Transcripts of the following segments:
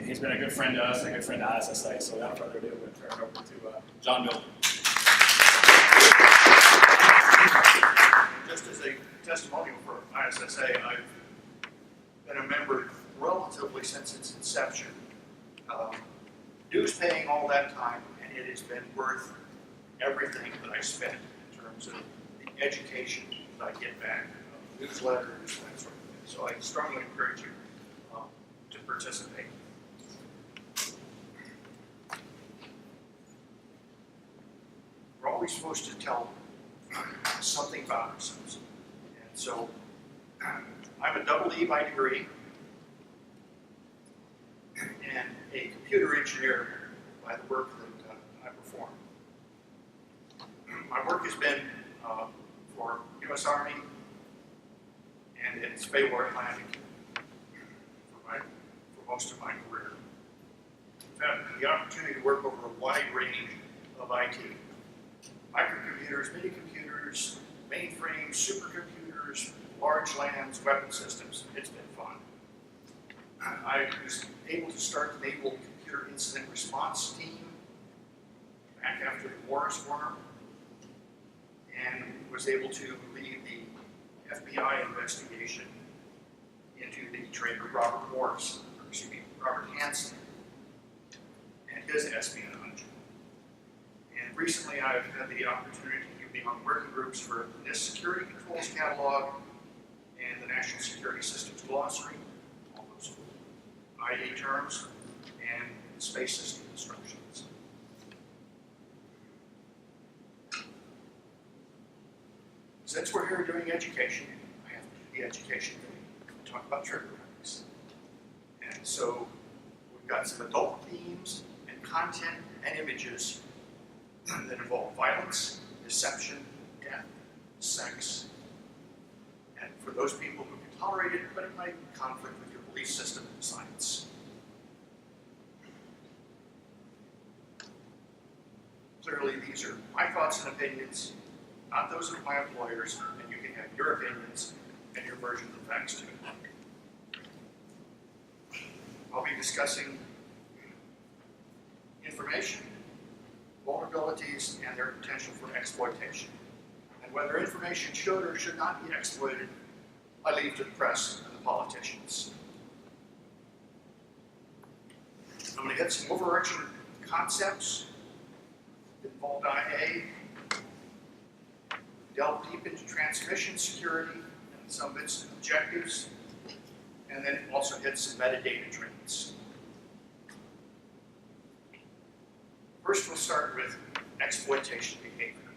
he's been a good friend to us and a good friend to ISSA. So without further ado, we'll turn it over to John Mildner. Just as a testimonial for ISSA, I've been a member relatively since its inception. Dues paying all that time, and it has been worth everything that I spent in terms of the education that I get back, newsletters, that sort of thing. So I strongly encourage you to participate. We're always supposed to tell something about ourselves. And so I'm a double E by degree and a computer engineer by the work that I perform. My work has been for U.S. Army and in Spaywar Atlantic for most of my career. I've had the opportunity to work over a wide range of IT. Microcomputers, mini-computers, mainframes, supercomputers, large lands, weapon systems. It's been fun. I was able to start the Naval Computer Incident Response Team back after the wars were, and was able to lead the FBI investigation into the traitor Robert Hansen and his espionage. And recently I've had the opportunity to be on working groups for the NIST Security Controls Catalog and the National Security Systems Glossary, all those IA terms, and space system instructions. Since we're here doing education, I have to do the education thing, talk about trigger warnings. And so we've got some adult themes and content and images that involve violence, deception, death, sex, and for those people who can tolerate it, but it might conflict with your belief system and science. Clearly, these are my thoughts and opinions, not those of my employers, and you can have your opinions and your version of the facts too. I'll be discussing information, vulnerabilities, and their potential for exploitation, and whether information should or should not be exploited, I leave to the press and the politicians. I'm going to hit some overarching concepts that involve IA, delve deep into transmission security and some of its objectives, and then also hit some metadata trends. First, we'll start with exploitation behavior.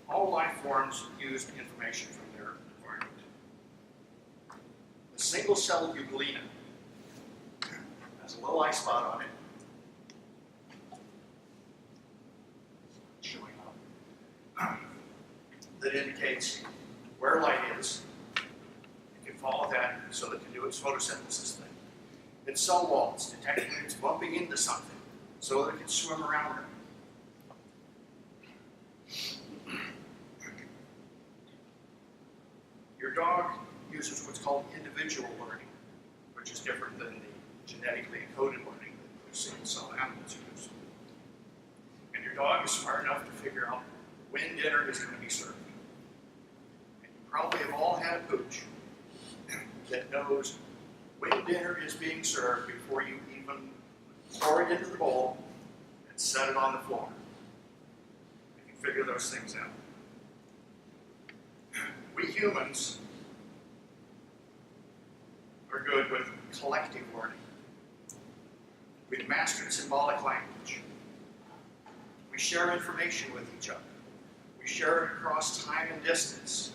All life forms use information from their environment. The single-celled euglena has a little eye spot on it, showing up, that indicates where light is. It can follow that so it can do its photosynthesis thing. Its cell walls detect when it's bumping into something so that it can swim around it. Your dog uses what's called individual learning, which is different than the genetically encoded learning that we've seen some animals use. And your dog is smart enough to figure out when dinner is going to be served. And you probably have all had a pooch that knows when dinner is being served before you even pour it into the bowl and set it on the floor. You can figure those things out. We humans are good with collective learning. We've mastered symbolic language. We share information with each other. We share it across time and distance.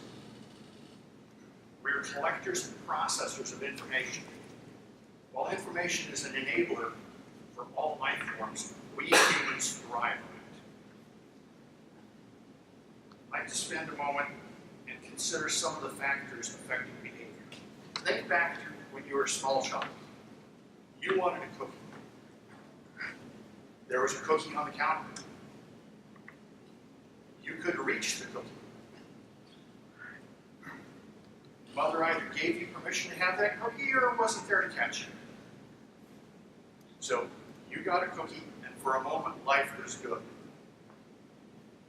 We're collectors and processors of information. While information is an enabler for all life forms, we humans thrive on it. I'd like to spend a moment and consider some of the factors affecting behavior. Think back to when you were a small child. You wanted a cookie. There was a cookie on the counter. You could reach the cookie. Mother either gave you permission to have that cookie or wasn't there to catch it. So you got a cookie, and for a moment, life was good.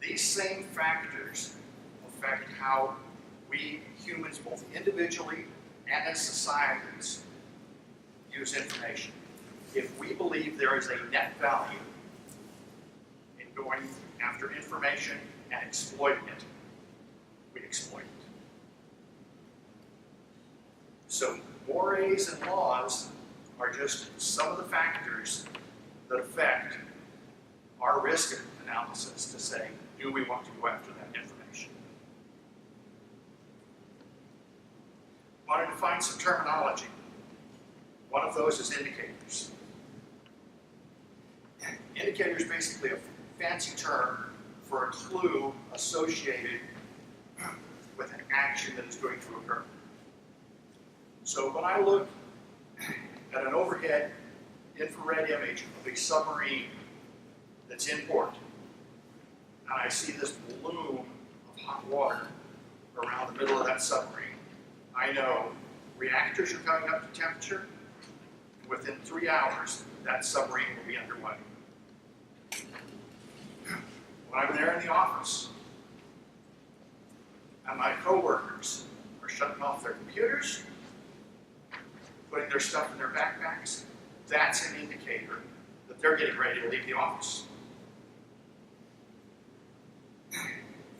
These same factors affect how we humans, both individually and as societies, use information. If we believe there is a net value in going after information and exploiting it, we exploit it. So mores and laws are just some of the factors that affect our risk analysis to say, do we want to go after that information? I want to define some terminology. One of those is indicators. Indicator is basically a fancy term for a clue associated with an action that is going to occur. So when I look at an overhead infrared image of a submarine that's in port, and I see this bloom of hot water around the middle of that submarine, I know reactors are coming up to temperature. Within 3 hours, that submarine will be underway. When I'm there in the office, and my coworkers are shutting off their computers, putting their stuff in their backpacks, that's an indicator that they're getting ready to leave the office.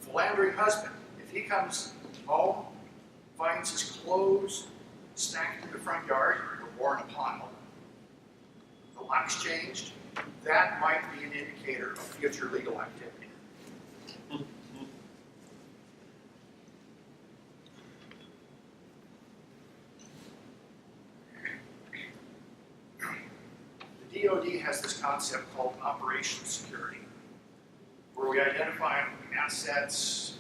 Philandering husband, if he comes home, finds his clothes stacked in the front yard or worn a pile, the lock's changed, that might be an indicator of future legal activity. The DoD has this concept called operational security, where we identify assets,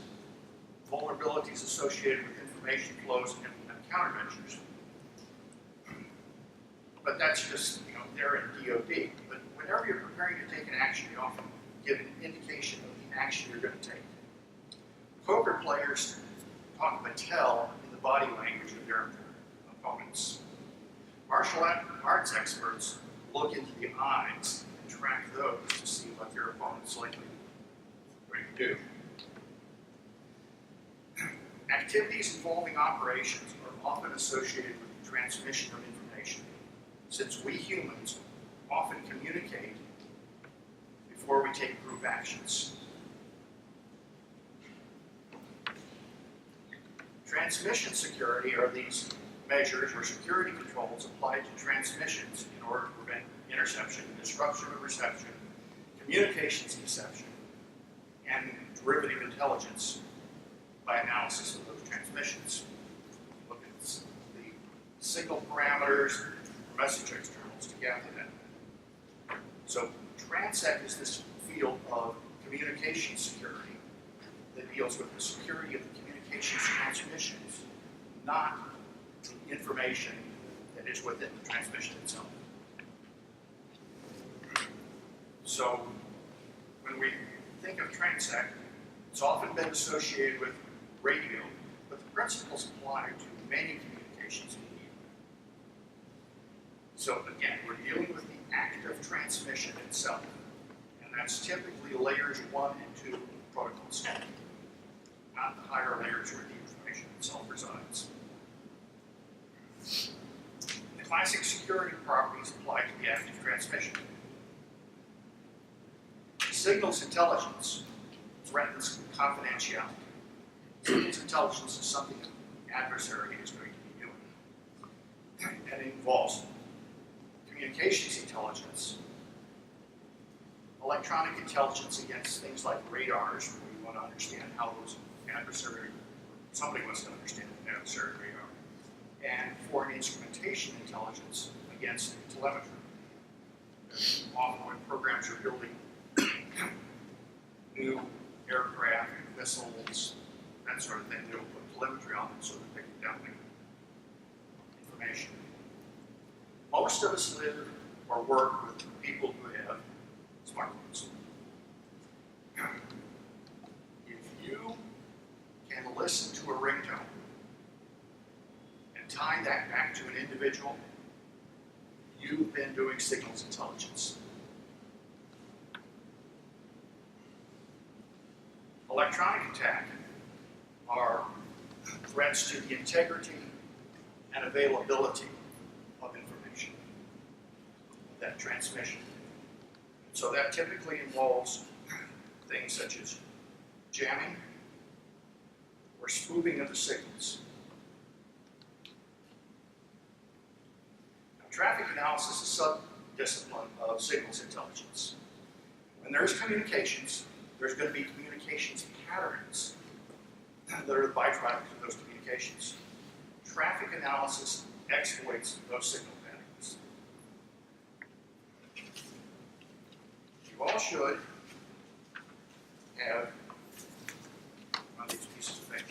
vulnerabilities associated with information flows, and countermeasures. But that's just, there in DoD. But whenever you're preparing to take an action, you often give an indication of the action you're going to take. Poker players talk Mattel in the body language of their opponents. Martial arts experts look into the eyes and track those to see what their opponent's likely going to do. Activities involving operations are often associated with the transmission of information, since we humans often communicate before we take group actions. Transmission security are these measures or security controls applied to transmissions in order to prevent interception, disruption of reception, communications deception, and derivative intelligence by analysis of those transmissions. Look at the signal parameters or message externals to gather that. So TRANSEC is this field of communication security that deals with the security of the communications transmissions, not the information that is within the transmission itself. So when we think of TRANSEC, it's often been associated with radio, but the principles apply to many communications medium. So again, we're dealing with the act of transmission itself, and that's typically layers 1 and 2 of the protocol stack, not the higher layers where the information itself resides. The classic security properties apply to the act of transmission. Signals intelligence threatens confidentiality. Signals intelligence is something an adversary is going to be doing. And it involves communications intelligence, electronic intelligence against things like radars, where we want to understand how those somebody wants to understand an adversary radar, and foreign instrumentation intelligence against telemetry. Often when programs are building new aircraft, missiles, that sort of thing, they'll put telemetry on them so that they can downlink information. Most of us live or work with people who have smartphones. If you can listen to a ringtone attack to an individual, you've been doing signals intelligence. Electronic attack are threats to the integrity and availability of information, that transmission. So that typically involves things such as jamming or spoofing of the signals. Now, traffic analysis is a sub-discipline of signals intelligence. When there's communications, there's going to be communications patterns that are the byproduct of those communications. Traffic analysis exploits those signal patterns. You all should have one of these pieces of paper.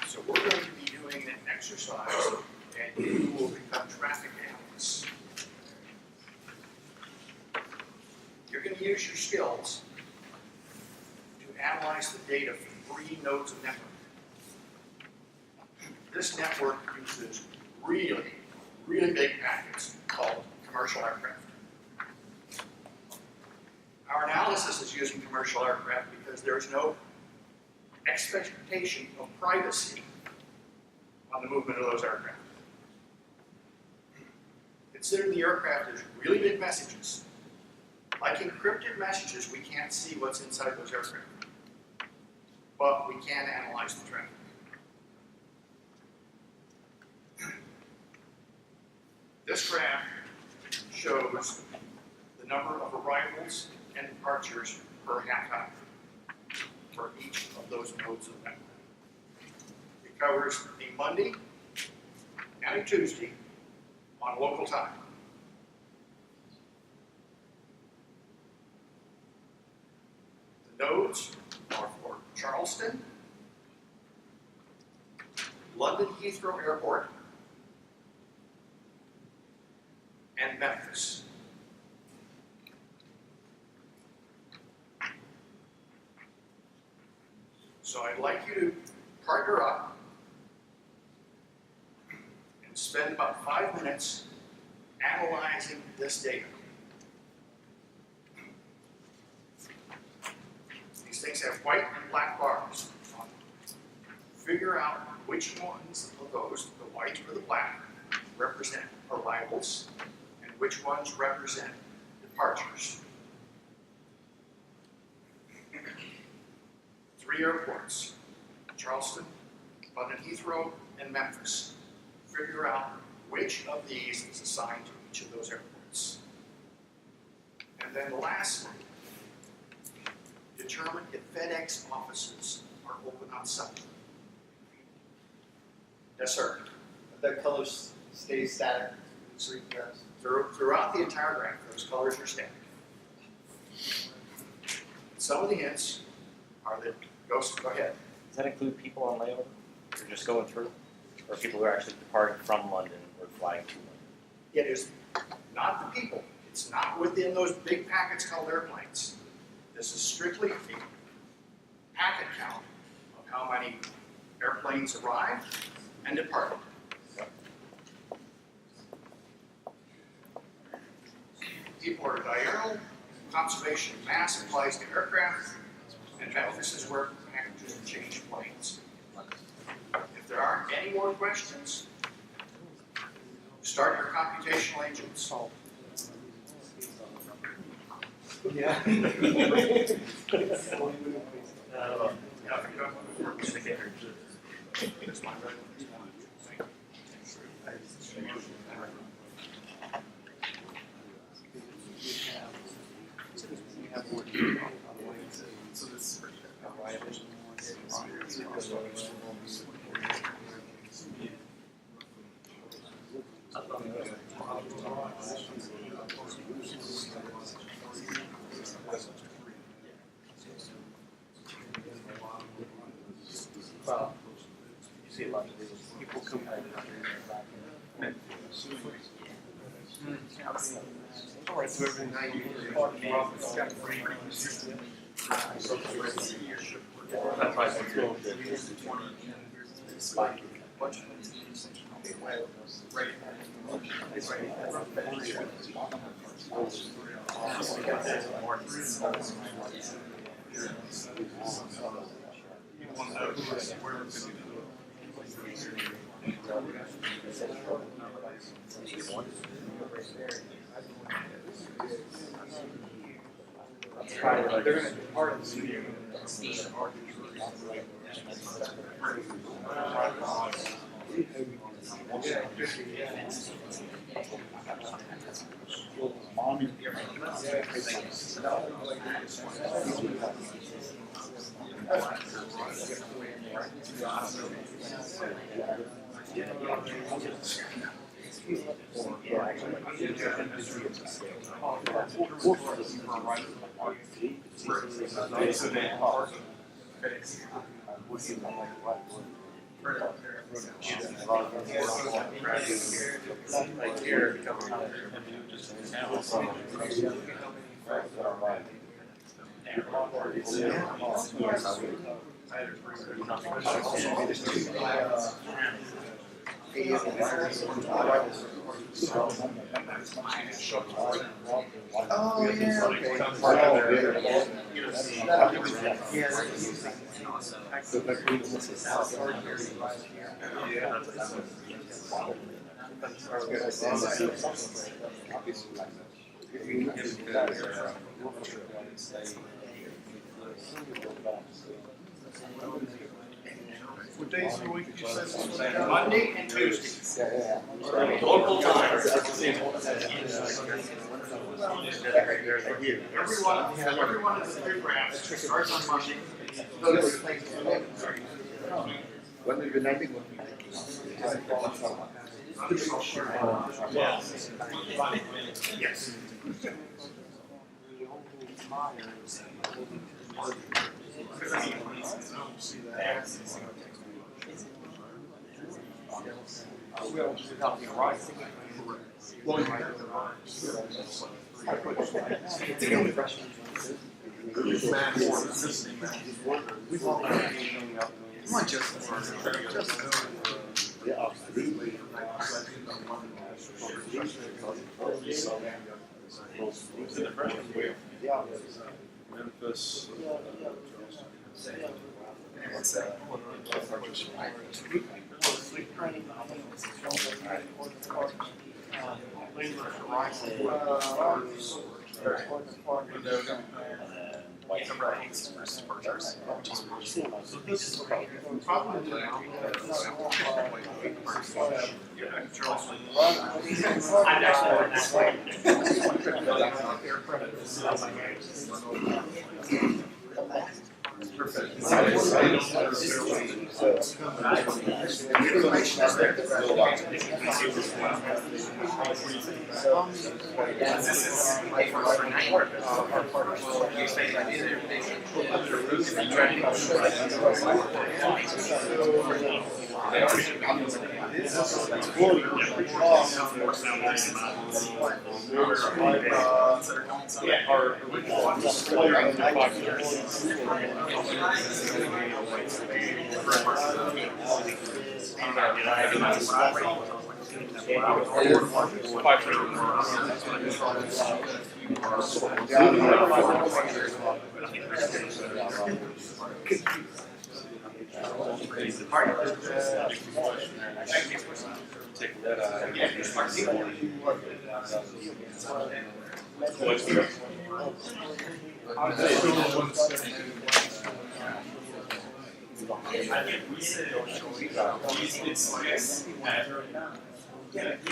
So we're going to be doing an exercise, and you will become traffic analysts. You're going to use your skills to analyze the data from 3 nodes of network. This network uses really big packets called commercial aircraft. Our analysis is using commercial aircraft because there is no expectation of privacy on the movement of those aircraft. Consider the aircraft as really big messages. Like encrypted messages, we can't see what's inside those aircraft, but we can analyze the traffic. This graph shows the number of arrivals and departures per half hour for each of those nodes of network. It covers a Monday and a Tuesday on local time. The nodes are for Charleston, London Heathrow Airport, and Memphis. So I'd like you to partner up and spend about 5 minutes analyzing this data. These things have white and black bars on them. Figure out which ones of those, the white or the black, represent arrivals, and which ones represent departures. 3 airports, Charleston, London Heathrow, and Memphis. Figure out which of these is assigned to each of those airports. And then lastly, determine if FedEx offices are open on Sunday. Yes, sir. The colors stay static. Throughout the entire graph, those colors are static. Some of the hints are that, go ahead. Does that include people on layover? Or just going through? Or people who are actually departing from London or flying to London? It is not the people. It's not within those big packets called airplanes. This is strictly a packet count of how many airplanes arrived and departed. People are diurnal, conservation of mass applies to aircraft, and Memphis is where packages change planes. If there aren't any more questions, start your computational engines. Yeah. Well, you see a lot of people come out all right, so every night you that's why it's They're gonna depart the studio. Oh, yeah, What days of the week did you say this was? Monday and Tuesday. Local time. Everyone of the three graphs starts on Monday. When did the night? Yes. Memphis.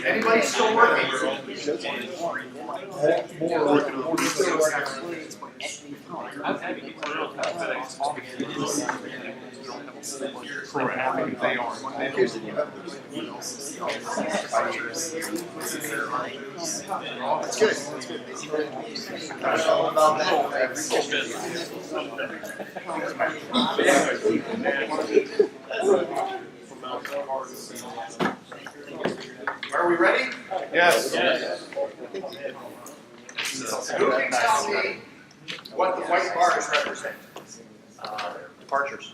Anybody still working? That's good. That's good. I don't know about Are we ready? Yes. Who can tell me what the white bars represent? Departures.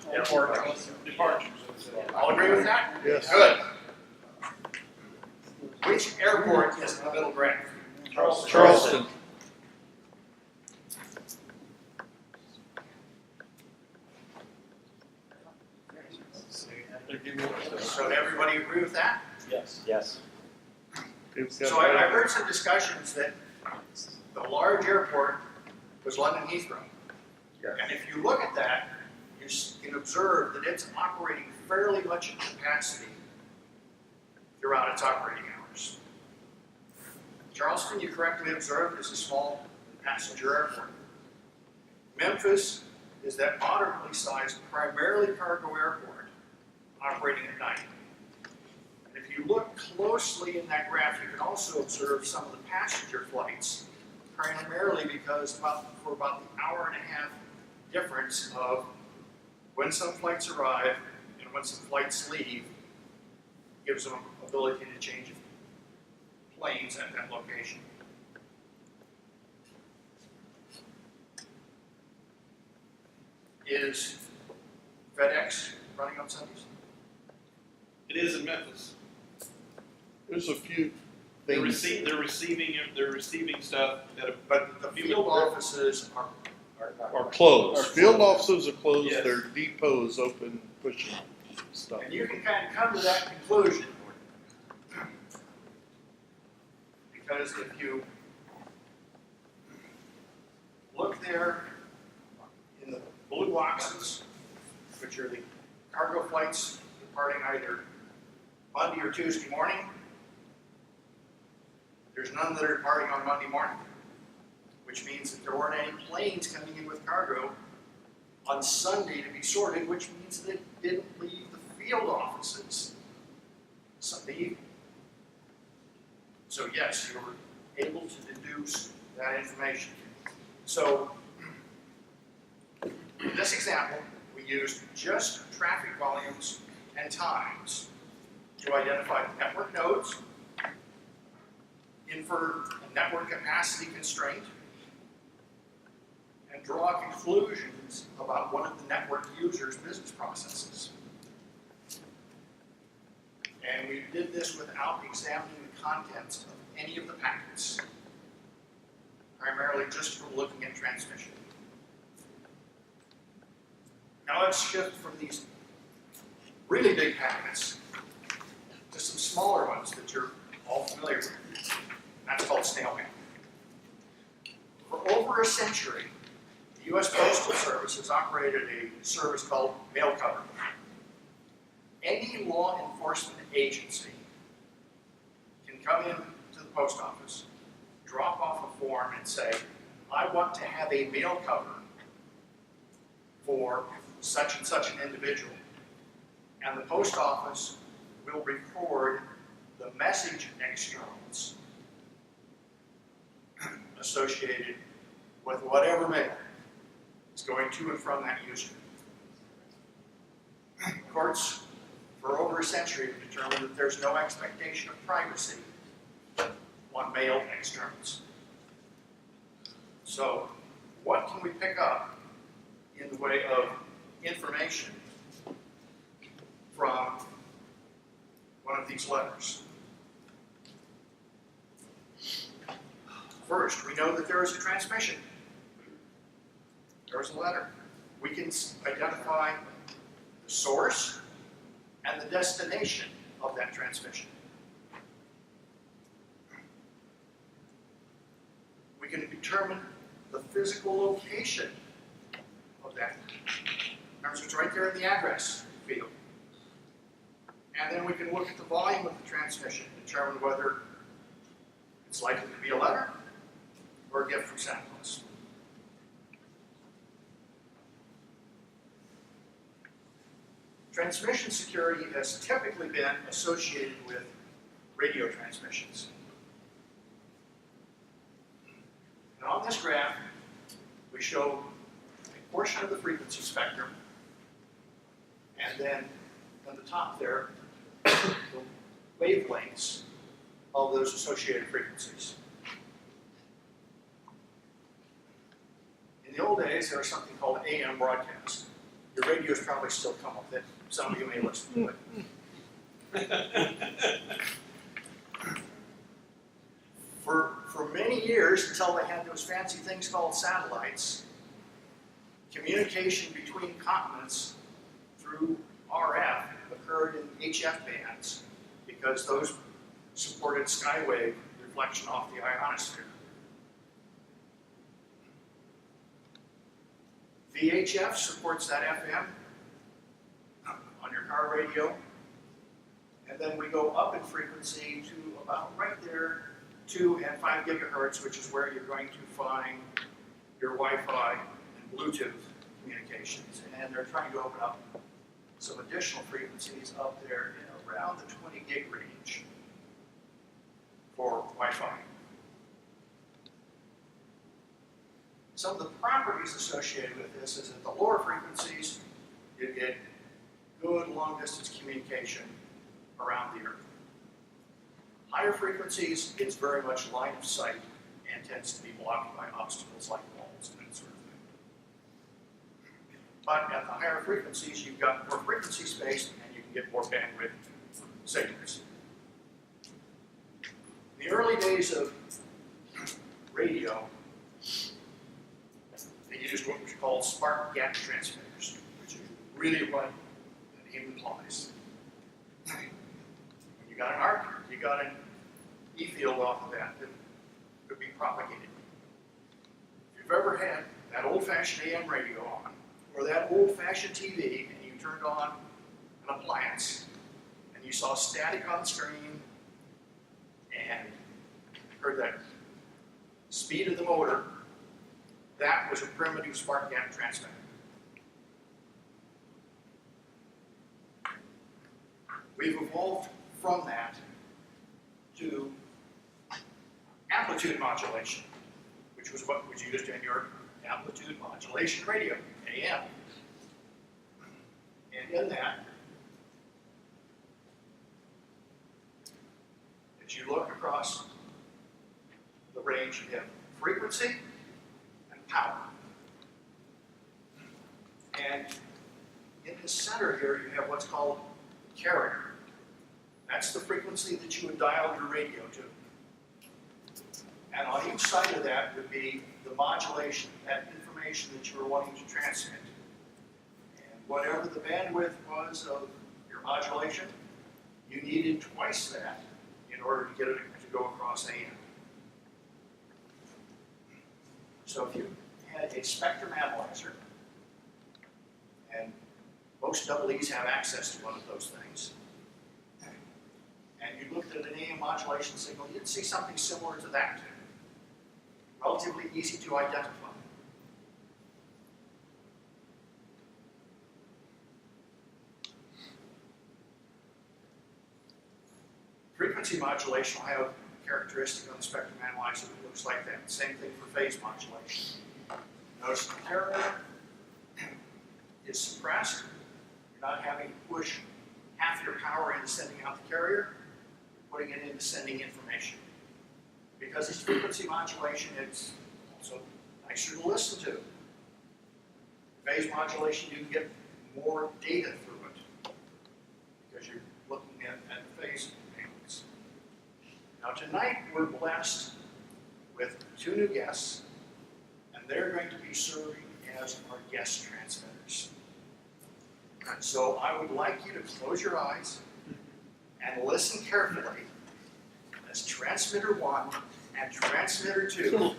Departures. All agree with that? Yes. Good. Which airport is in the middle graph? Charleston. So did everybody agree with that? Yes. Yes. So I heard some discussions that the large airport was London Heathrow. Yes. And if you look at that, you can observe that it's operating fairly much at capacity throughout its operating hours. Charleston, you correctly observed, is a small passenger airport. Memphis is that moderately sized, primarily cargo airport operating at night. And if you look closely in that graph, you can also observe some of the passenger flights, primarily because for about the hour and a half difference of when some flights arrive and when some flights leave, gives them ability to change planes at that location. Is FedEx running on Sundays? It is in Memphis. There's a few They're, things. they're receiving stuff at a. But the field offices Are closed. Field offices are closed, Yes. their depots open, pushing stuff. and you can kind of come to that conclusion. Because if you look there in the blue boxes, which are the cargo flights departing either Monday or Tuesday morning, there's none that are departing on Monday morning, which means that there weren't any planes coming in with cargo on Sunday to be sorted, which means they didn't leave the field offices Sunday evening. So yes, you were able to deduce that information. So in this example, we used just traffic volumes and times to identify the network nodes, infer a network capacity constraint, and draw conclusions about one of the network users' business processes. And we did this without examining the contents of any of the packets, primarily just from looking at transmission. Now let's shift from these really big packets to some smaller ones that you're all familiar with. That's called snail mail. For over a century, the U.S. Postal Service has operated a service called mail cover. Any law enforcement agency can come in to the post office, drop off a form and say, I want to have a mail cover for such and such an individual. And the post office will record the message externals associated with whatever mail is going to and from that user. Courts, for over a century, have determined that there's no expectation of privacy on mail externals. So, what can we pick up in the way of information from one of these letters? First, we know that there is a transmission. There's a letter. We can identify the source and the destination of that transmission. We can determine the physical location of that. In other words, it's right there in the address field. And then we can look at the volume of the transmission and determine whether it's likely to be a letter or a gift from Santa Claus. Transmission security has typically been associated with radio transmissions. And on this graph, we show a portion of the frequency spectrum, and then on the top there, the wavelengths of those associated frequencies. In the old days, there was something called AM broadcast. Your radios probably still come with it, Some of you may listen to it. For many years, until they had those fancy things called satellites, communication between continents through RF occurred in HF bands because those supported skywave reflection off the ionosphere. VHF supports that FM on your car radio, and then we go up in frequency to about right there, 2 and 5 gigahertz, which is where you're going to find your Wi-Fi and Bluetooth communications. And they're trying to open up some additional frequencies up there in around the 20 gig range for Wi-Fi. Some of the properties associated with this is at the lower frequencies, you get good long-distance communication around the Earth. Higher frequencies, it's very much line of sight and tends to be blocked by obstacles like walls and that sort of thing. But at the higher frequencies, you've got more frequency space and you can get more bandwidth signals. In the early days of radio, they used what was called spark gap transmitters, which is really what the name implies. When you got an arc, you got an E field off of that could be propagated. If you've ever had that old-fashioned AM radio on, or that old-fashioned TV, and you turned on an appliance, and you saw static on the screen, and heard that speed of the motor, that was a primitive spark gap transmitter. We've evolved from that to amplitude modulation, which was what was used in your amplitude modulation radio, AM. And in that, as you look across the range, you have frequency and power. And in the center here, you have what's called carrier. That's the frequency that you would dial your radio to. And on each side of that would be the modulation, that information that you were wanting to transmit. And whatever the bandwidth was of your modulation, you needed twice that in order to get it to go across AM. So if you had a spectrum analyzer, and most EEs have access to one of those things, and you looked at an AM modulation signal, you'd see something similar to that. Relatively easy to identify. Frequency modulation will have a characteristic on the spectrum analyzer that looks like that. Same thing for phase modulation. Notice the carrier is suppressed. You're not having to push half your power into sending out the carrier. You're putting it into sending information. Because it's frequency modulation, it's also nicer to listen to. Phase modulation, you can get more data through it because you're looking at phase payments. Now tonight we're blessed with 2 new guests, and they're going to be serving as our guest transmitters. And so I would like you to close your eyes and listen carefully as transmitter 1 and transmitter 2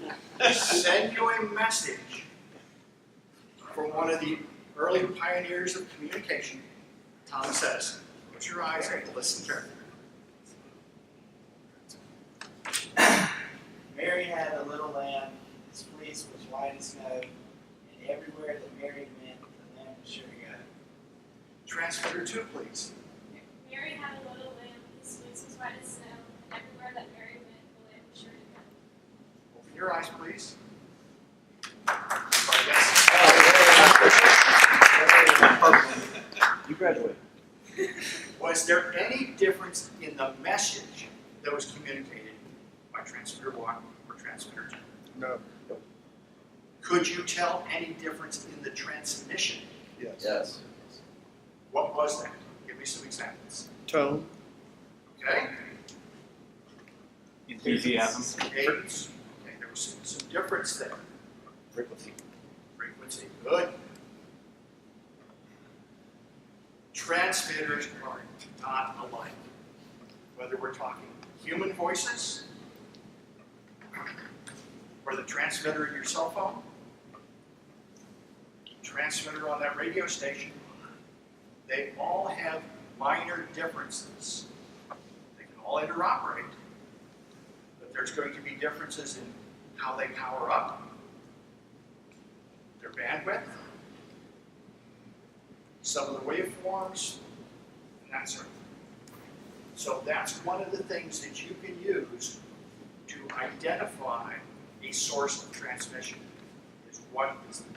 send you a message from one of the early pioneers of communication, Thomas Edison. Close your eyes and listen carefully. Mary had a little lamb, his fleece was white as snow, and everywhere that Mary went, the lamb was sure to go. Transmitter 2, please. Mary had a little lamb, his fleece was white as snow, and everywhere that Mary went, the lamb was sure to go. Open your eyes, please. You graduated. Was there any difference in the message that was communicated by transmitter 1 or transmitter 2? No. Could you tell any difference in the transmission? Yes. Yes. What was that? Give me some examples. Tone. Okay? Enthusiasm. Cadence. Okay, there was some difference there. Frequency. Frequency, good. Transmitters are not alike. Whether we're talking human voices, or the transmitter in your cell phone, transmitter on that radio station, they all have minor differences. They can all interoperate, but there's going to be differences in how they power up, their bandwidth, some of the waveforms, and that sort of thing. So that's one of the things that you can use to identify a source of transmission, is what is the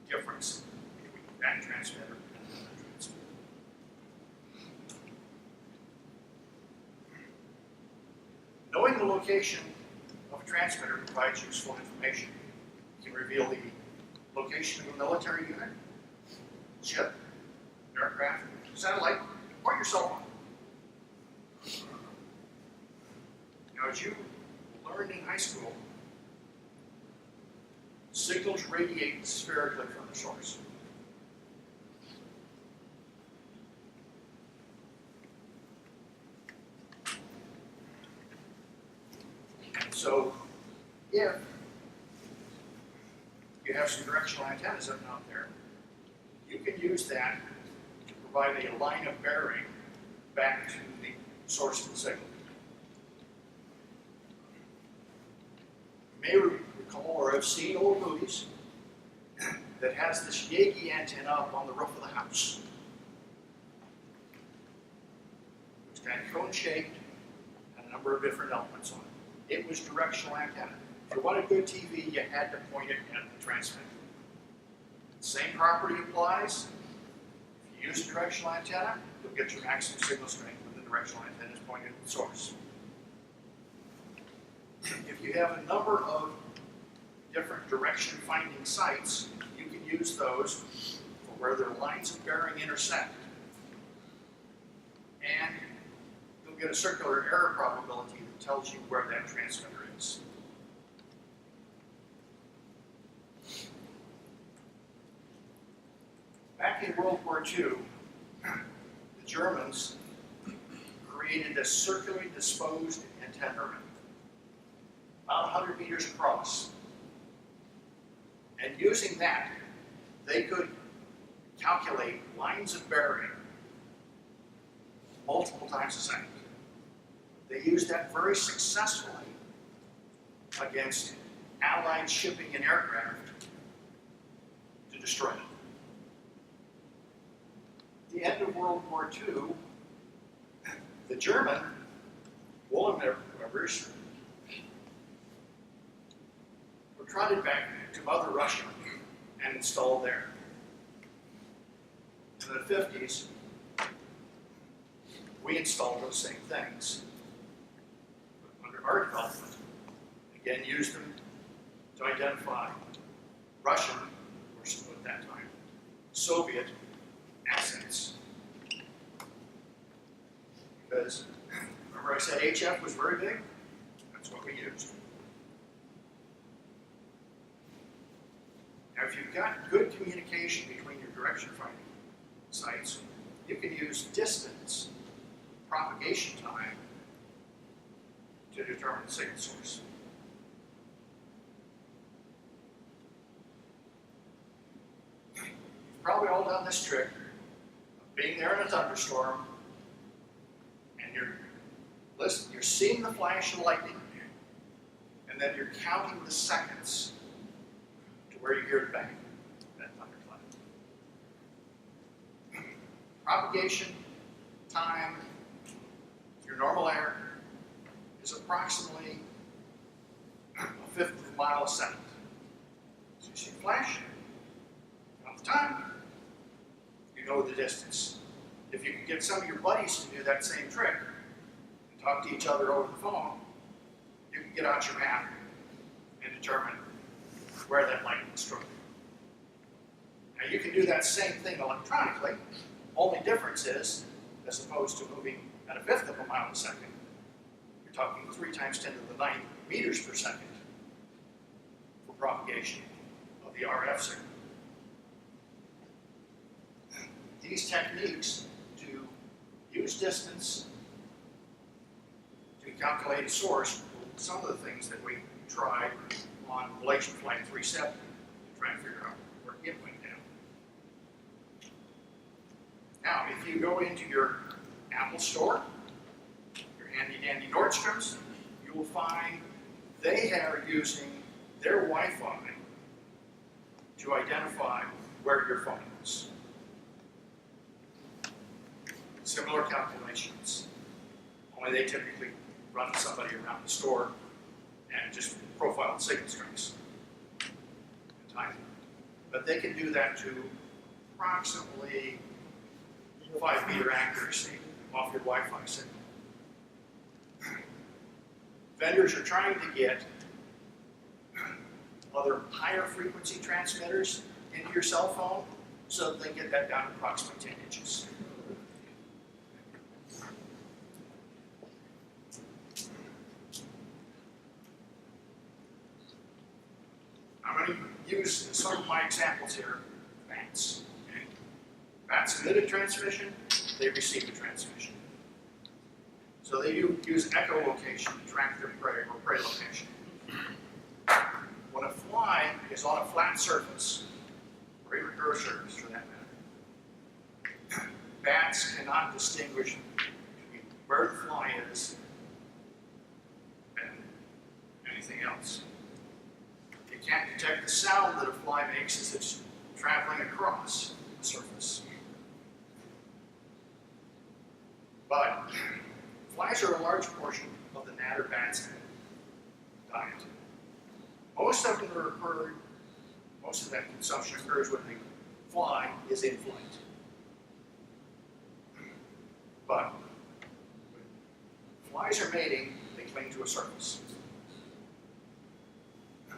difference between that transmitter and another transmitter. Knowing the location of a transmitter provides useful information. You can reveal the location of a military unit, ship, aircraft, satellite, or your cell phone. Now, as you learned in high school, signals radiate spherically from the source. And so, if you have some directional antennas up and out there, you can use that to provide a line of bearing back to the source of the signal. You may recall or have seen old movies that has this Yankee antenna up on the roof of the house. It's kind of cone-shaped, had a number of different elements on it. It was directional antenna. If you wanted good TV, you had to point it at the transmitter. Same property applies. If you use a directional antenna, you'll get your maximum signal strength when the directional antenna is pointed at the source. If you have a number of different direction finding sites, you can use those for where their lines of bearing intersect. And you'll get a circular error probability that tells you where that transmitter is. Back in World War II, the Germans created a circularly disposed antenna ring, about 100 meters across. And using that, they could calculate lines of bearing multiple times a second. They used that very successfully against Allied shipping and aircraft to destroy them. At the end of World War II, the German Mildner members were trotted back to Mother Russia and installed there. In the 50s, we installed those same things. But under our development, again, used them to identify Russian, or at that time, Soviet assets. Because, remember I said HF was very big? That's what we used. Now, if you've got good communication between your direction finding sites, you can use distance, propagation time, to determine the signal source. You've probably all done this trick of being there in a thunderstorm, and you're seeing the flash of lightning, and then you're counting the seconds to where you hear it bang, that thunderclap. Propagation time, your normal air, is approximately a fifth of a mile a second. So you see a flash, count the time, you know the distance. If you can get some of your buddies to do that same trick and talk to each other over the phone, you can get out your map and determine where that lightning struck. Now you can do that same thing electronically. Only difference is, as opposed to moving at a fifth of a mile a second, you're talking 3 times 10 to the 9 meters per second for propagation of the RF signal. These techniques to use distance to calculate a source were some of the things that we tried on Relation Flight 370 to try and figure out where it went down. Now, if you go into your Apple store, your handy dandy Nordstrom's, you will find they are using their Wi-Fi to identify where your phone is. Similar calculations, only they typically run somebody around the store and just profile the signal strengths and time. But they can do that to approximately 5 meter accuracy off your Wi-Fi signal. Vendors are trying to get other higher frequency transmitters into your cell phone so that they get that down to approximately 10 inches. I'm going to use some of my examples here. Bats. Okay. Bats emit a transmission, they receive a transmission. So they use echolocation to track their prey or prey location. When a fly is on a flat surface, or even a surface for that matter, bats cannot distinguish between where the fly is and anything else. It can't detect the sound that a fly makes as it's traveling across the surface. But flies are a large portion of the gnat or bat's diet. Most of that consumption occurs when the fly is in flight. But when flies are mating, they cling to a surface. The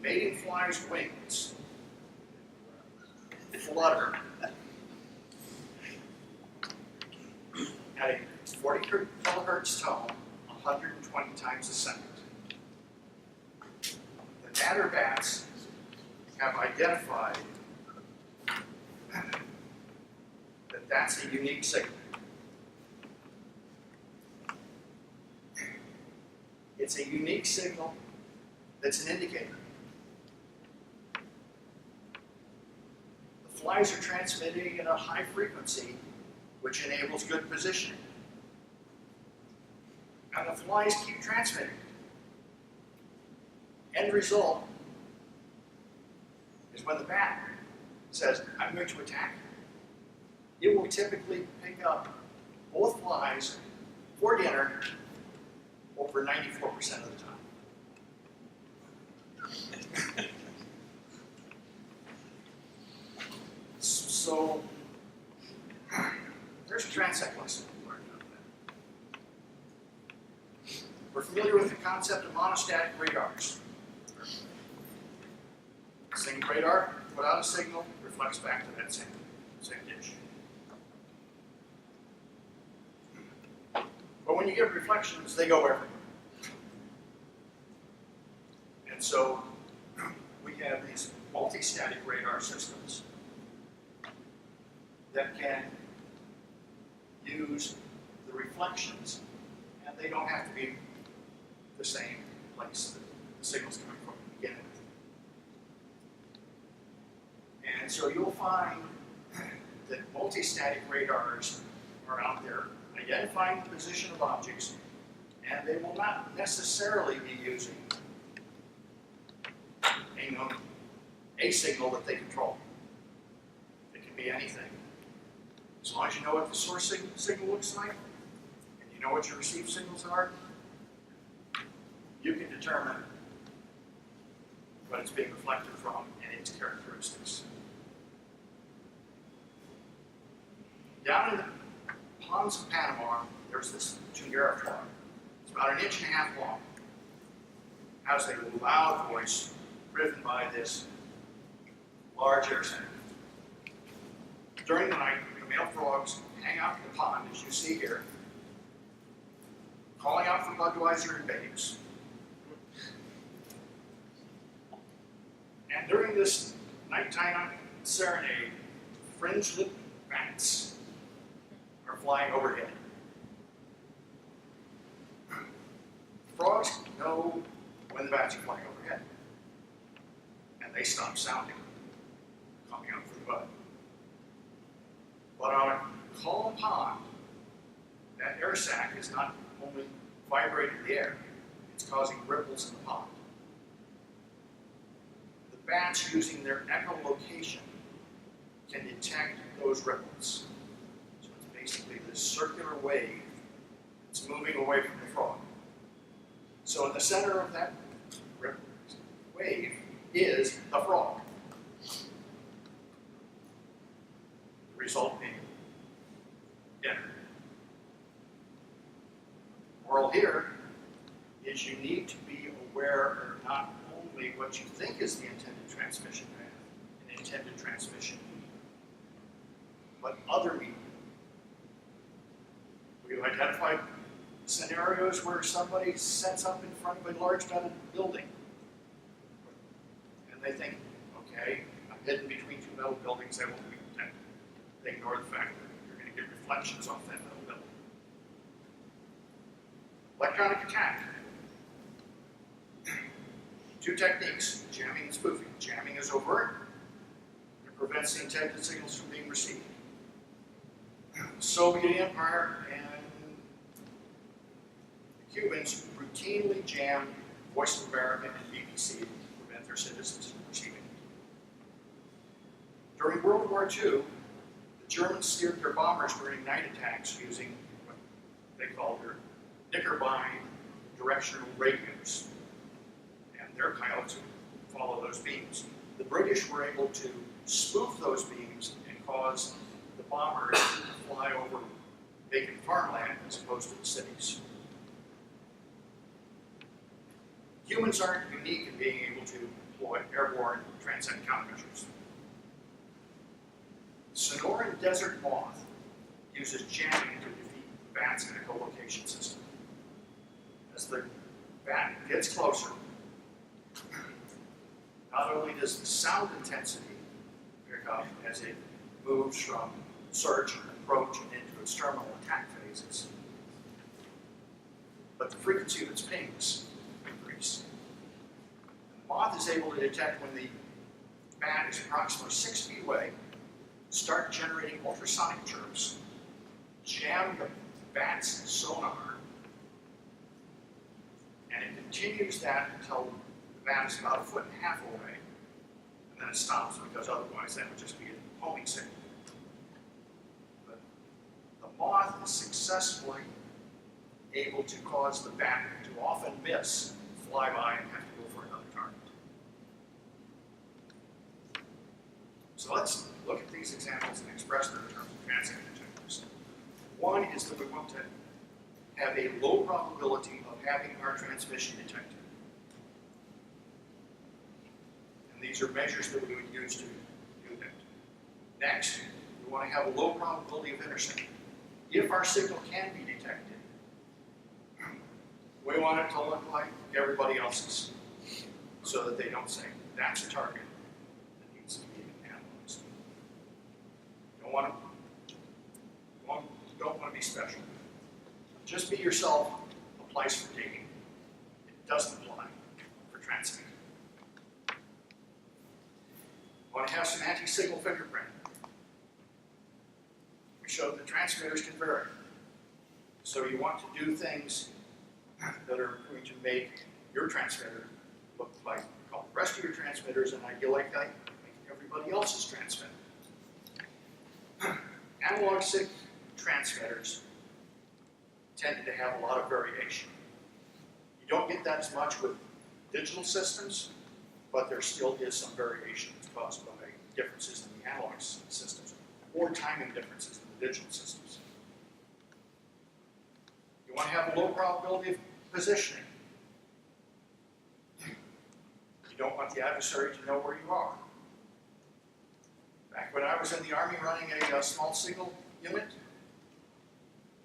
mating fly's wings flutter at a 40 kilohertz tone 120 times a second. The gnat or bats have identified that that's a unique signal. It's a unique signal that's an indicator. The flies are transmitting at a high frequency, which enables good positioning. And the flies keep transmitting. End result is when the bat says, I'm going to attack, it will typically pick up both flies for dinner over 94% of the time. So, there's a TRANSEC lesson we learned out of that. We're familiar with the concept of monostatic radars. Single radar, put out a signal, reflects back to that same dish. But when you get reflections, they go everywhere. And so we have these multi-static radar systems that can use the reflections, and they don't have to be the same place that the signal's coming from to begin with. And so you'll find that multi-static radars are out there identifying the position of objects, and they will not necessarily be using a signal that they control. It can be anything. As long as you know what the source signal looks like, and you know what your received signals are, you can determine what it's being reflected from and its characteristics. Down in the ponds of Panama, there's this Tunera frog. It's about 1.5 inches long. Has a loud voice driven by this large air center. During the night, the male frogs hang out in the pond, as you see here, calling out for Budweiser and babes. And during this nighttime serenade, fringe-lipped bats are flying overhead. Frogs know when the bats are flying overhead, and they stop sounding, coming out for the bud. But on a calm pond, that air sac is not only vibrating the air, it's causing ripples in the pond. The bats, using their echolocation, can detect those ripples. So it's basically this circular wave that's moving away from the frog. So in the center of that wave is the frog. The result being dinner. Moral here is you need to be aware of not only what you think is the intended transmission path, an intended transmission medium, but other medium. We've identified scenarios where somebody sets up in front of a large metal building and they think, okay, I'm hidden between two metal buildings, I won't be detected. They ignore the fact that you're going to get reflections off that metal building. Electronic attack. Two techniques, jamming and spoofing. Jamming is overt. It prevents the intended signals from being received. The Soviet Empire and the Cubans routinely jammed Voice of America and BBC to prevent their citizens from receiving it. During World War II, the Germans steered their bombers during night attacks using what they called their Knickerbein directional radios. And their pilots would follow those beams. The British were able to spoof those beams and cause the bombers to fly over vacant farmland as opposed to the cities. Humans aren't unique in being able to employ airborne TRANSEC countermeasures. Sonoran desert moth uses jamming to defeat the bat's echolocation system. As the bat gets closer, not only does the sound intensity pick up as it moves from search and approach and into its terminal attack phases, but the frequency of its pings increase. The moth is able to detect when the bat is approximately 6 feet away, start generating ultrasonic chirps, jam the bat's sonar, and it continues that until the bat is about 1.5 feet away, and then it stops because otherwise that would just be a homing signal. But the moth is successfully able to cause the bat to often miss, fly by, and have to go for another target. So let's look at these examples and express them in terms of TRANSEC detectors. One is that we want to have a low probability of having our transmission detected. And these are measures that we would use to do that. Next, we want to have a low probability of intercept. If our signal can be detected, we want it to look like everybody else's, so that they don't say, that's a target that needs to be analyzed. Don't want to be special. Just be yourself applies for dating. It doesn't apply for TRANSEC. Want to have some anti-signal fingerprint. We showed that transmitters can vary. So you want to do things that are going to make your transmitter look like all the rest of your transmitters, and ideally like that, make everybody else's transmitter. Analog SIG transmitters tended to have a lot of variation. You don't get that as much with digital systems, but there still is some variation that's caused by differences in the analog systems or timing differences in the digital systems. You want to have a low probability of positioning. You don't want the adversary to know where you are. Back when I was in the Army running a small signal unit,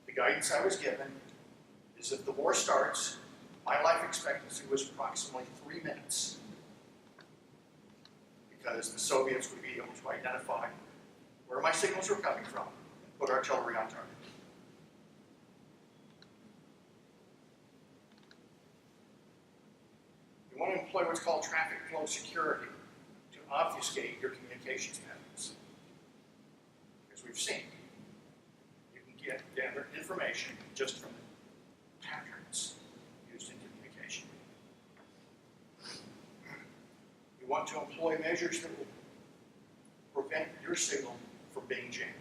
the guidance I was given is if the war starts, my life expectancy was approximately 3 minutes, because the Soviets would be able to identify where my signals were coming from and put artillery on target. You want to employ what's called traffic flow security to obfuscate your communications patterns. As we've seen, you can gather information just from the patterns used in communication. You want to employ measures that will prevent your signal from being jammed.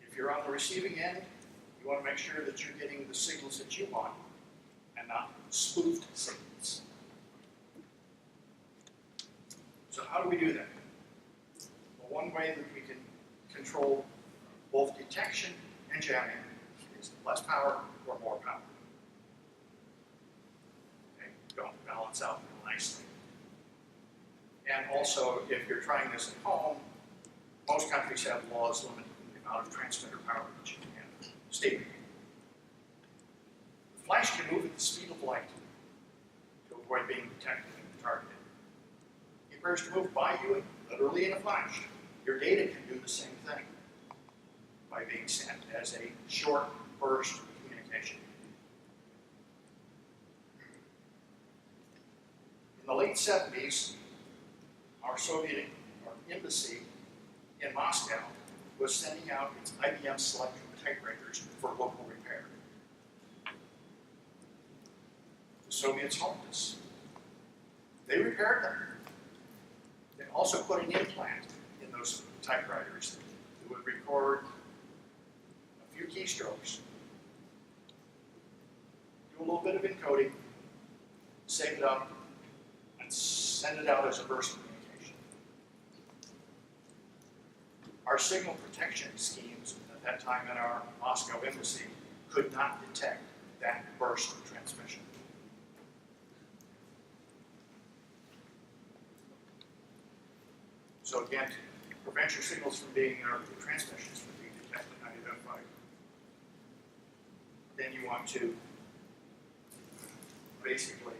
If you're on the receiving end, you want to make sure that you're getting the signals that you want and not spoofed signals. So how do we do that? Well, one way that we can control both detection and jamming is less power or more power. Okay, don't balance out real nicely. And also, if you're trying this at home, most countries have laws limiting the amount of transmitter power that you can have. Steve. The flash can move at the speed of light to avoid being detected and targeted. It prepares to move by you literally in a flash. Your data can do the same thing by being sent as a short burst of communication. In the late 70s, our embassy in Moscow was sending out its IBM Selectron typewriters for local repair. The Soviets helped us. They repaired them. They also put an implant in those typewriters that would record a few keystrokes, do a little bit of encoding, save it up, and send it out as a burst communication. Our signal protection schemes at that time in our Moscow embassy could not detect that burst of transmission. So again, to prevent your signals from being, or the transmissions from being detected and identified, then you want to basically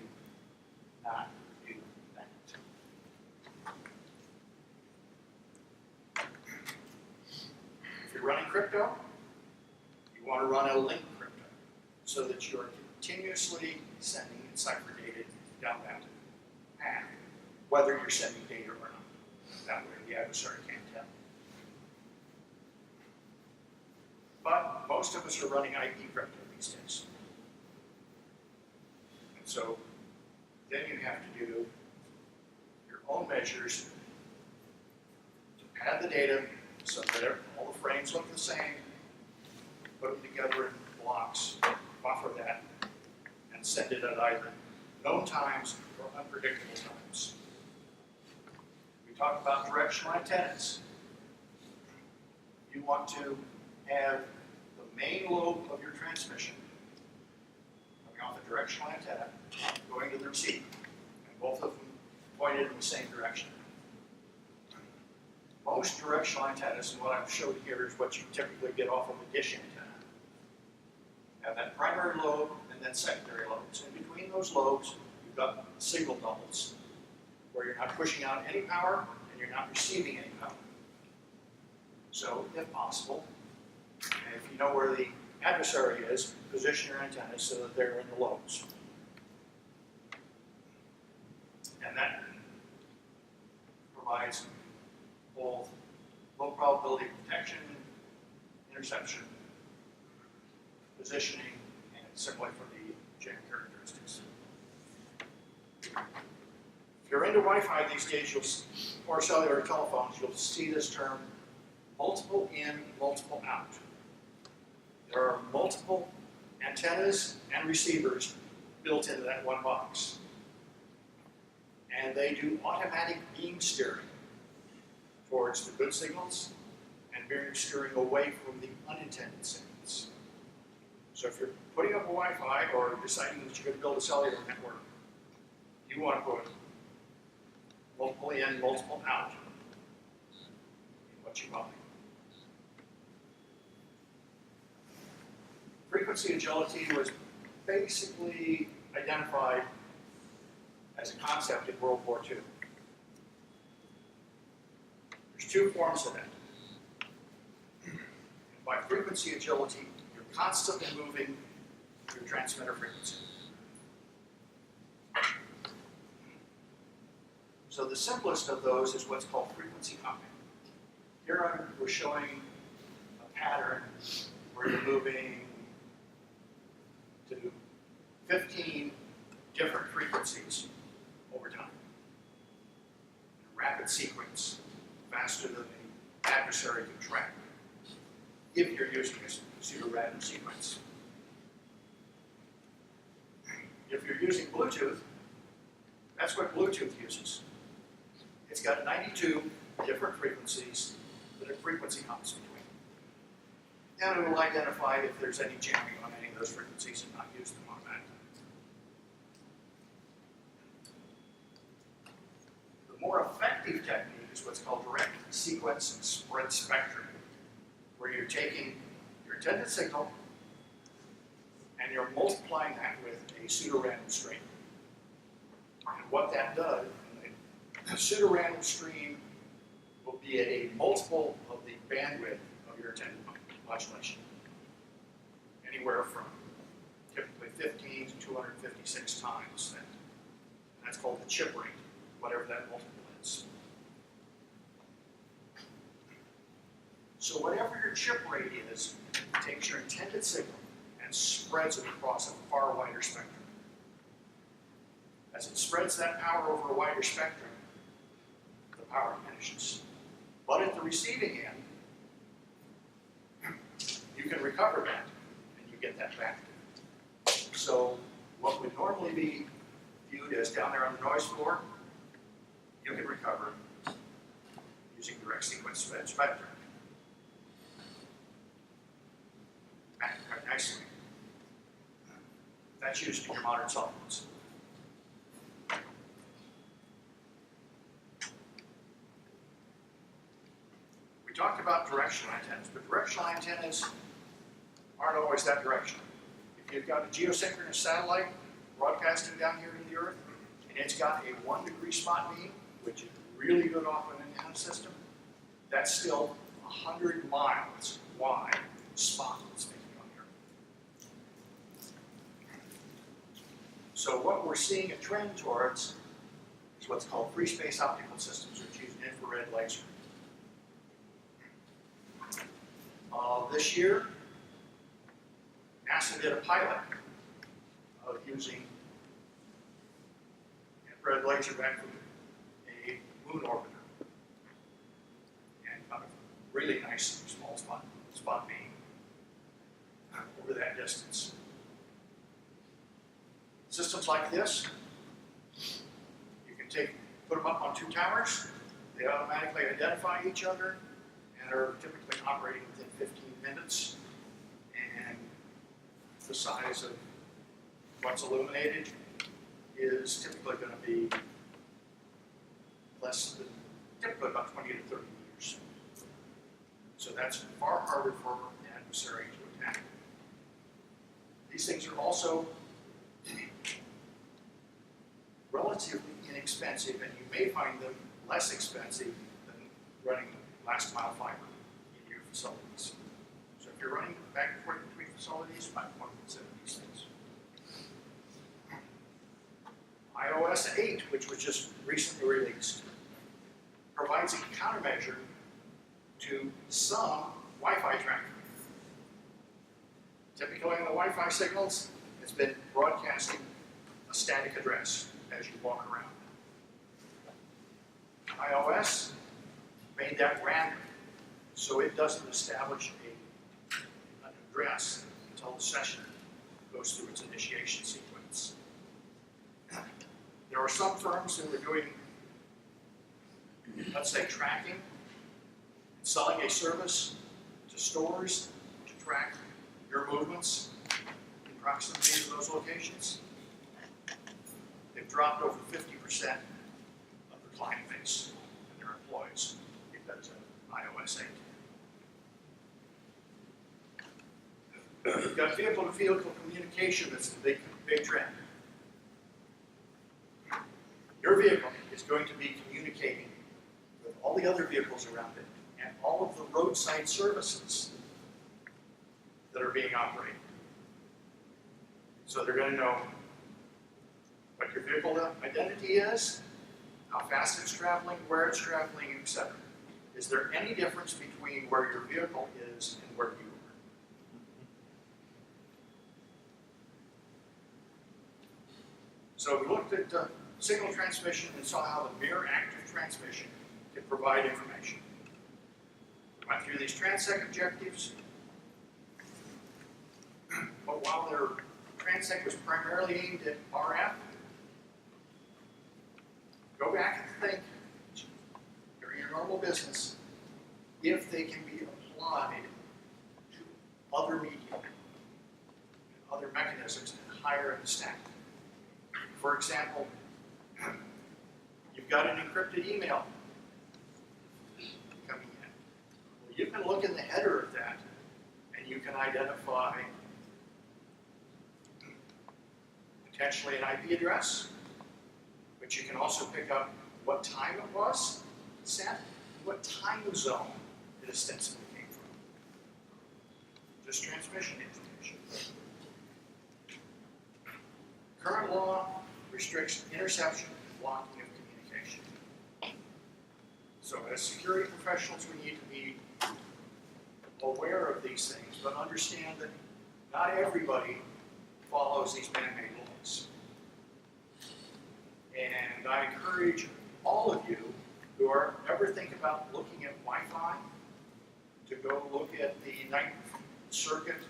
not do that. If you're running crypto, you want to run a link crypto so that you're continuously sending cipher data down that path, whether you're sending data or not. That way the adversary can't tell. But most of us are running IP crypto these days. And so then you have to do your own measures to pad the data so that all the frames look the same, put them together in blocks, buffer that, and send it at either known times or unpredictable times. We talk about directional antennas. You want to have the main lobe of your transmission coming off a directional antenna, going to the receiver, and both of them pointed in the same direction. Most directional antennas, and what I've showed here is what you typically get off of a dish antenna, have that primary lobe and then secondary lobes. In between those lobes, you've got signal doubles, where you're not pushing out any power and you're not receiving any power. So, if possible, and if you know where the adversary is, position your antennas so that they're in the lobes. And that provides both low probability of detection, interception, positioning, and similarly for the jam characteristics. If you're into Wi-Fi these days, or cellular telephones, you'll see this term multiple in, multiple out. There are multiple antennas and receivers built into that one box. And they do automatic beam steering towards the good signals and beam steering away from the unintended signals. So if you're putting up a Wi-Fi or deciding that you're going to build a cellular network, you want to put multiple in, multiple out in what you buy. Frequency agility was basically identified as a concept in World War II. There's two forms of that. By frequency agility, you're constantly moving your transmitter frequency. So the simplest of those is what's called frequency hopping. Here we're showing a pattern where you're moving to 15 different frequencies over time. In a rapid sequence, faster than the adversary can track, if you're using a pseudo-random sequence. If you're using Bluetooth, that's what Bluetooth uses. It's got 92 different frequencies that it frequency hops between. And it will identify if there's any jamming on any of those frequencies and not use them automatically. The more effective technique is what's called direct sequence spread spectrum, where you're taking your intended signal and you're multiplying that with a pseudo-random stream. And what that does, a pseudo-random stream will be a multiple of the bandwidth of your intended modulation. Anywhere from typically 15 to 256 times that. And that's called the chip rate, whatever that multiple is. So whatever your chip rate is, it takes your intended signal and spreads it across a far wider spectrum. As it spreads that power over a wider spectrum, the power diminishes. But at the receiving end, you can recover that, and you get that back. So what would normally be viewed as down there on the noise floor, you can recover using direct sequence spread spectrum. Back quite nicely. That's used in your modern cell phones. We talked about directional antennas, but directional antennas aren't always that directional. If you've got a geosynchronous satellite broadcasting down here to the Earth, and it's got a 1 degree spot beam, which is really good off an antenna system, that's still 100 miles wide spot that's making on the Earth. So what we're seeing a trend towards is what's called free space optical systems, which use an infrared laser. This year, NASA did a pilot of using infrared laser back from a moon orbiter and got a really nice small spot beam over that distance. Systems like this, you can put them up on 2 towers. They automatically identify each other and are typically operating within 15 minutes. And the size of what's illuminated is typically going to be less than, typically about 20 to 30 meters. So that's far harder for an adversary to attack. These things are also relatively inexpensive, and you may find them less expensive than running last mile fiber in your facilities. So if you're running back and forth between facilities, you might want to consider these things. iOS 8, which was just recently released, provides a countermeasure to some Wi-Fi traffic. Typically on the Wi-Fi signals, it's been broadcasting a static address as you walk around. iOS made that random, so it doesn't establish an address until the session goes through its initiation sequence. There are some firms who are doing, let's say, tracking, selling a service to stores to track your movements in proximity to those locations. they've dropped over 50% of the client base and their employees because of iOS 18. We've got vehicle-to-vehicle communication that's the big trend. Your vehicle is going to be communicating with all the other vehicles around it and all of the roadside services that are being operated. So they're going to know what your vehicle identity is, how fast it's traveling, where it's traveling, etc. Is there any difference between where your vehicle is and where you are? So we looked at signal transmission and saw how the mere active transmission can provide information. We went through these TRANSEC objectives. But while their TRANSEC was primarily aimed at RF, go back and think, during your normal business, if they can be applied to other media, other mechanisms higher in the stack. For example, you've got an encrypted email coming in. Well, you can look in the header of that, and you can identify potentially an IP address, but you can also pick up what time it was sent, what time zone it ostensibly came from. Just transmission information. Current law restricts interception and blocking of communication. So as security professionals, we need to be aware of these things, but understand that not everybody follows these man-made laws. And I encourage all of you who are ever think about looking at Wi-Fi to go look at the Ninth Circuit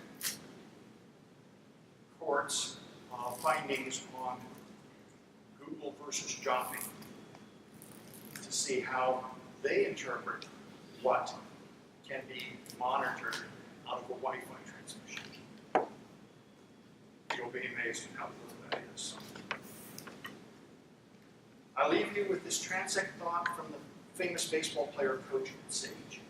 Court's findings on Google versus Joppi to see how they interpret what can be monitored out of a Wi-Fi transmission. You'll be amazed at how little that is. I leave you with this TRANSEC thought from the famous baseball player coach Sage.